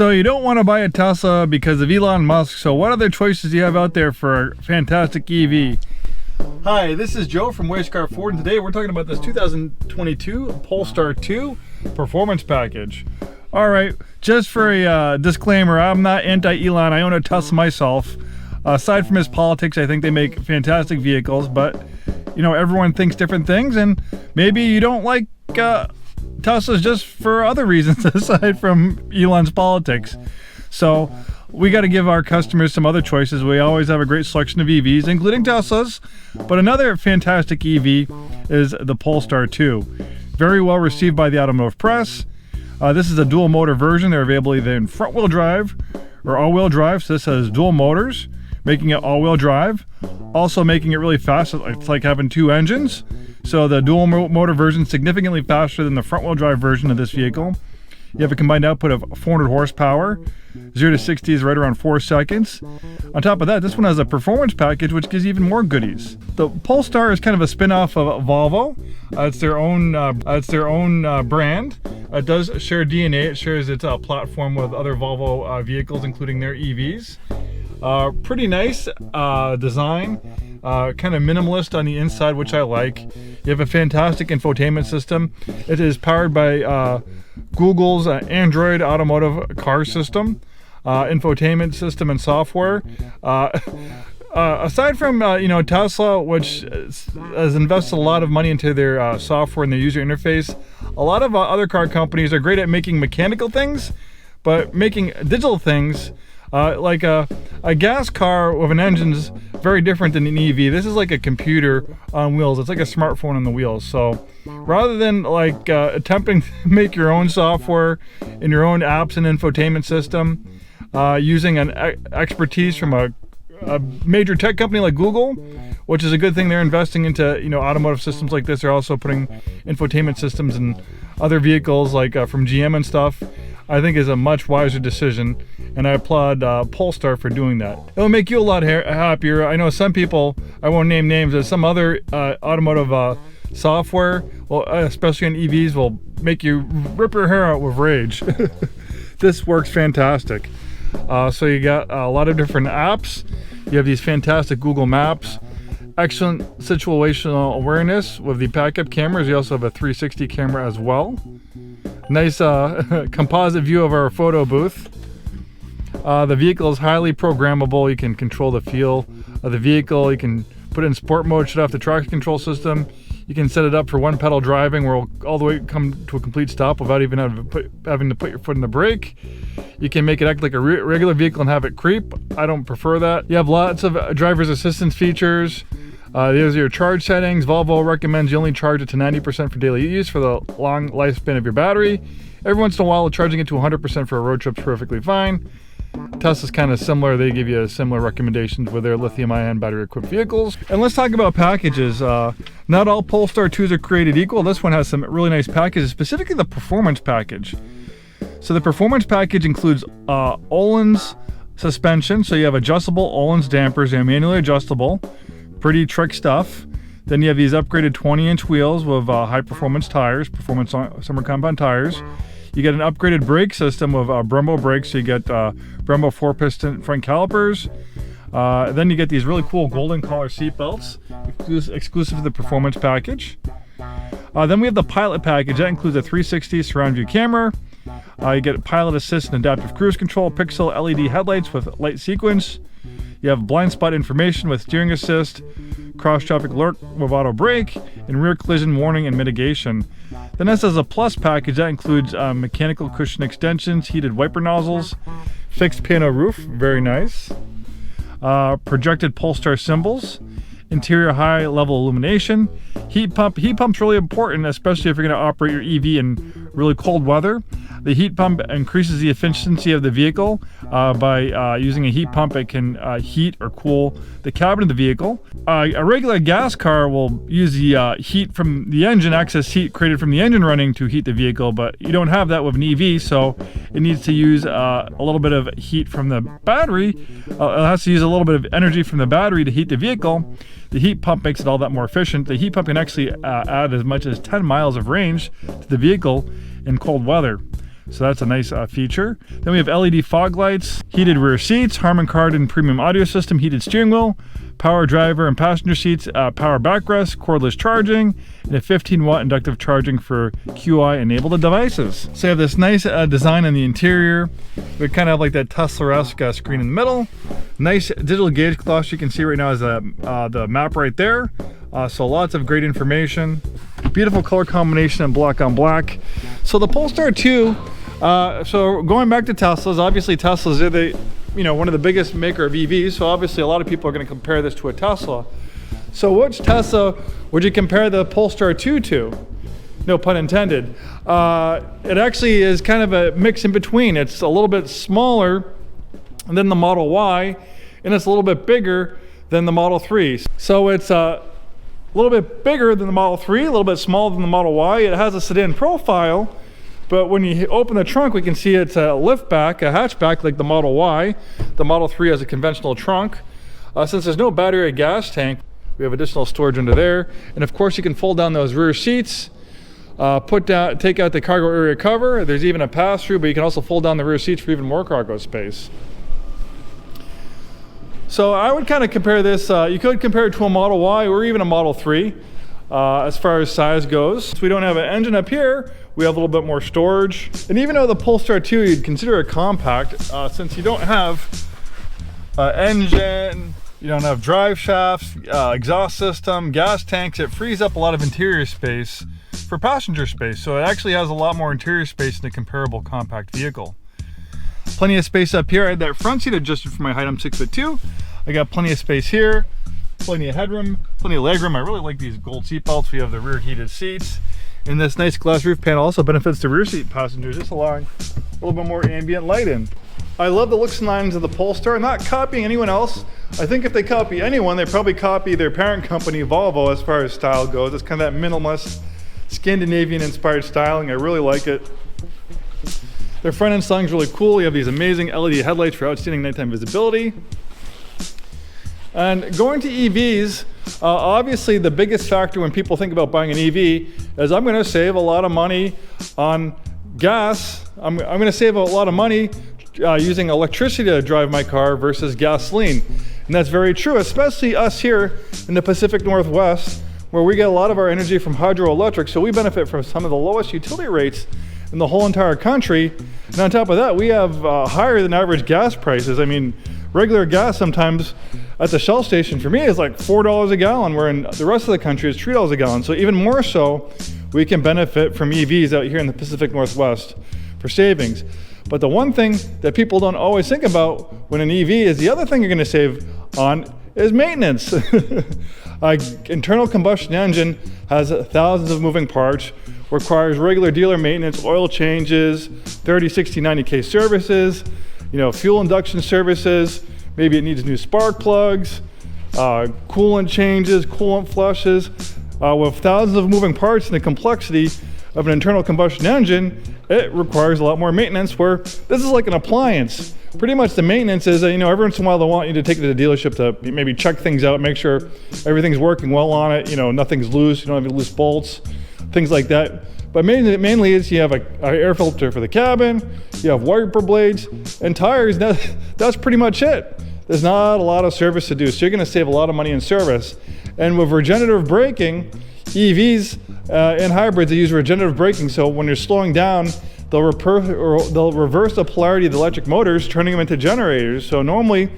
So you don't want to buy a Tesla because of Elon Musk. So what other choices do you have out there for a fantastic EV? Hi, this is Joe from Scarff Ford, and today we're talking about this 2022 Polestar 2 Performance Package. Alright, just for a disclaimer, I'm not anti-Elon. I own a Tesla myself. Aside from his politics, I think they make fantastic vehicles, but you know, everyone thinks different things, and maybe you don't like Teslas just for other reasons aside from Elon's politics. So we got to give our customers some other choices. We always have a great selection of EVs, including Teslas, but another fantastic EV is the Polestar 2. Very well received by the automotive press. This is a dual motor version. They're available either in front wheel drive or all-wheel drive. So this has dual motors, making it all-wheel drive, also making it really fast. It's like having two engines. So the dual motor version is significantly faster than the front wheel drive version of this vehicle. You have a combined output of 400 horsepower. 0 to 60 is right around 4 seconds. On top of that, this one has a performance package which gives even more goodies. The Polestar is kind of a spin-off of Volvo. It's their own brand. It does share DNA. It shares its platform with other Volvo vehicles, including their EVs. Pretty nice design. Kind of minimalist on the inside, which I like. You have a fantastic infotainment system. It is powered by Google's Android automotive car system, infotainment system and software. Aside from Tesla, which has invested a lot of money into their software and their user interface, a lot of other car companies are great at making mechanical things, but making digital things like a gas car with an engine is very different than an EV. This is like a computer on wheels. It's like a smartphone on the wheels. So rather than like attempting to make your own software and your own apps and infotainment system, using an expertise from a major tech company like Google, which is a good thing. They're investing into automotive systems like this. They're also putting infotainment systems in other vehicles like from GM and stuff. I think is a much wiser decision, and I applaud Polestar for doing that. It'll make you a lot happier. I know some people, I won't name names, but some other automotive software, well, especially on EVs, will make you rip your hair out with rage. This works fantastic. So you got a lot of different apps. You have these fantastic Google Maps, excellent situational awareness with the backup cameras. You also have a 360 camera as well. Nice composite view of our photo booth. The vehicle is highly programmable. You can control the feel of the vehicle. You can put it in sport mode, shut off the traction control system. You can set it up for one pedal driving where it'll all the way come to a complete stop without even having to put your foot in the brake. You can make it act like a regular vehicle and have it creep. I don't prefer that. You have lots of driver's assistance features. There's your charge settings. Volvo recommends you only charge it to 90% for daily use for the long lifespan of your battery. Every once in a while, charging it to 100% for a road trip is perfectly fine. Tesla's kind of similar. They give you similar recommendations with their lithium-ion battery-equipped vehicles. And let's talk about packages. Not all Polestar 2s are created equal. This one has some really nice packages, specifically the performance package. So the performance package includes Öhlins suspension. So you have adjustable Öhlins dampers. They're manually adjustable. Pretty trick stuff. Then you have these upgraded 20-inch wheels with high performance tires, performance summer compound tires. You get an upgraded brake system with Brembo brakes. So you get Brembo 4-piston front calipers. Then you get these really cool golden collar seat belts, exclusive to the performance package. Then we have the pilot package. That includes a 360 surround view camera. You get pilot assist and adaptive cruise control, pixel LED headlights with light sequence. You have blind spot information with steering assist, cross traffic alert with auto brake, and rear collision warning and mitigation. Then this has a plus package that includes mechanical cushion extensions, heated wiper nozzles, fixed pano roof, very nice, projected Polestar symbols, interior high level illumination, heat pump. Heat pump's really important, especially if you're going to operate your EV in really cold weather. The heat pump increases the efficiency of the vehicle by using a heat pump. It can heat or cool the cabin of the vehicle. A regular gas car will use the heat from the engine, excess heat created from the engine running to heat the vehicle, but you don't have that with an EV, so it needs to use a little bit of heat from the battery. It has to use a little bit of energy from the battery to heat the vehicle. The heat pump makes it all that more efficient. The heat pump can actually add as much as 10 miles of range to the vehicle in cold weather. So that's a nice feature. Then we have LED fog lights, heated rear seats, Harman Kardon premium audio system, heated steering wheel, power driver and passenger seats, power backrest, cordless charging, and a 15-watt inductive charging for QI-enabled devices. So you have this nice design in the interior. We kind of have like that Tesla-esque screen in the middle. Nice digital gauge cloth you can see right now is the map right there. So lots of great information. Beautiful color combination in black on black. So the Polestar 2, so going back to Teslas, obviously Teslas, they're the, one of the biggest maker of EVs. So obviously a lot of people are going to compare this to a Tesla. So which Tesla would you compare the Polestar 2 to? No pun intended. It actually is kind of a mix in between. It's a little bit smaller than the Model Y, and it's a little bit bigger than the Model 3. So it's a little bit bigger than the Model 3, a little bit smaller than the Model Y. It has a sedan profile, but when you open the trunk, we can see it's a liftback, a hatchback like the Model Y. The Model 3 has a conventional trunk. Since there's no battery or gas tank, we have additional storage under there. And of course, you can fold down those rear seats, take out the cargo area cover. There's even a pass-through, but you can also fold down the rear seats for even more cargo space. So I would kind of compare this, you could compare it to a Model Y or even a Model 3 as far as size goes. So we don't have an engine up here, we have a little bit more storage. And even though the Polestar 2, you'd consider it compact, since you don't have engine, you don't have drive shafts, exhaust system, gas tanks, it frees up a lot of interior space for passenger space. So it actually has a lot more interior space than a comparable compact vehicle. Plenty of space up here. I had that front seat adjusted for my height. I'm 6'2". I got plenty of space here, plenty of headroom, plenty of legroom. I really like these gold seat belts. We have the rear heated seats. And this nice glass roof panel also benefits the rear seat passengers, just allowing a little bit more ambient light in. I love the looks and lines of the Polestar. I'm not copying anyone else. I think if they copy anyone, they probably copy their parent company, Volvo, as far as style goes. It's kind of that minimalist, Scandinavian inspired styling. I really like it. Their front end styling is really cool. You have these amazing LED headlights for outstanding nighttime visibility. And going to EVs, obviously the biggest factor when people think about buying an EV is I'm going to save a lot of money on gas. I'm going to save a lot of money using electricity to drive my car versus gasoline. And that's very true, especially us here in the Pacific Northwest, where we get a lot of our energy from hydroelectric. So we benefit from some of the lowest utility rates in the whole entire country. And on top of that, we have higher than average gas prices. I mean, regular gas sometimes at the Shell station for me is like $4 a gallon, where in the rest of the country is $3 a gallon. So even more so, we can benefit from EVs out here in the Pacific Northwest for savings. But the one thing that people don't always think about when an EV is the other thing you're going to save on is maintenance. Internal combustion engine has thousands of moving parts, requires regular dealer maintenance, oil changes, 30, 60, 90K services, fuel induction services. Maybe it needs new spark plugs, coolant changes, coolant flushes. With thousands of moving parts and the complexity of an internal combustion engine, it requires a lot more maintenance, where this is like an appliance. Pretty much the maintenance is, every once in a while they want you to take it to the dealership to maybe check things out, make sure everything's working well on it, nothing's loose, you don't have any loose bolts, things like that. But mainly is you have an air filter for the cabin, you have wiper blades, and tires. That's pretty much it. There's not a lot of service to do, so you're going to save a lot of money in service. And with regenerative braking, EVs and hybrids, they use regenerative braking, so when you're slowing down, they'll reverse the polarity of the electric motors, turning them into generators. So normally,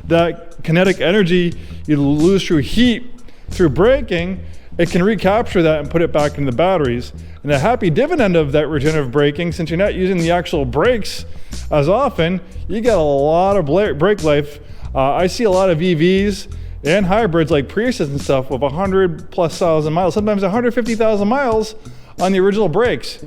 that kinetic energy you lose through heat, through braking, it can recapture that and put it back in the batteries. And the happy dividend of that regenerative braking, since you're not using the actual brakes as often, you get a lot of brake life. I see a lot of EVs and hybrids like Priuses and stuff with 100,000+ miles, sometimes 150,000 miles on the original brakes.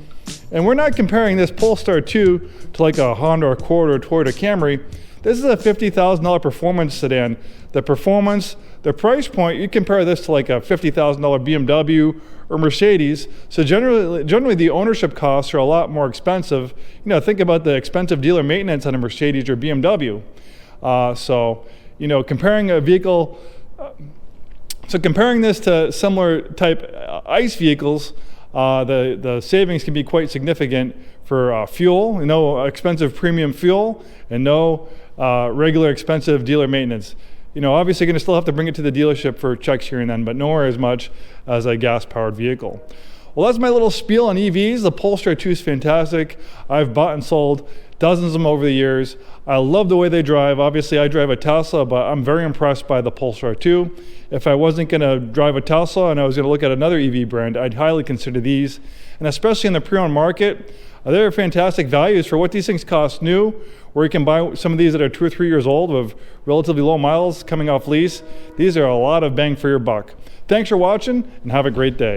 And we're not comparing this Polestar 2 to like a Honda Accord or a Toyota Camry. This is a $50,000 performance sedan. The performance, the price point, you compare this to like a $50,000 BMW or Mercedes. So generally the ownership costs are a lot more expensive. Think about the expensive dealer maintenance on a Mercedes or BMW. Comparing a vehicle, so comparing this to similar type ICE vehicles, the savings can be quite significant for fuel, no expensive premium fuel, and no regular expensive dealer maintenance. Obviously you're going to still have to bring it to the dealership for checks here and then, but nowhere as much as a gas-powered vehicle. Well, that's my little spiel on EVs. The Polestar 2 is fantastic. I've bought and sold dozens of them over the years. I love the way they drive. Obviously, I drive a Tesla, but I'm very impressed by the Polestar 2. If I wasn't going to drive a Tesla and I was going to look at another EV brand, I'd highly consider these. And especially in the pre-owned market, they're fantastic values for what these things cost new, where you can buy some of these that are 2 or 3 years old with relatively low miles coming off lease. These are a lot of bang for your buck. Thanks for watching and have a great day.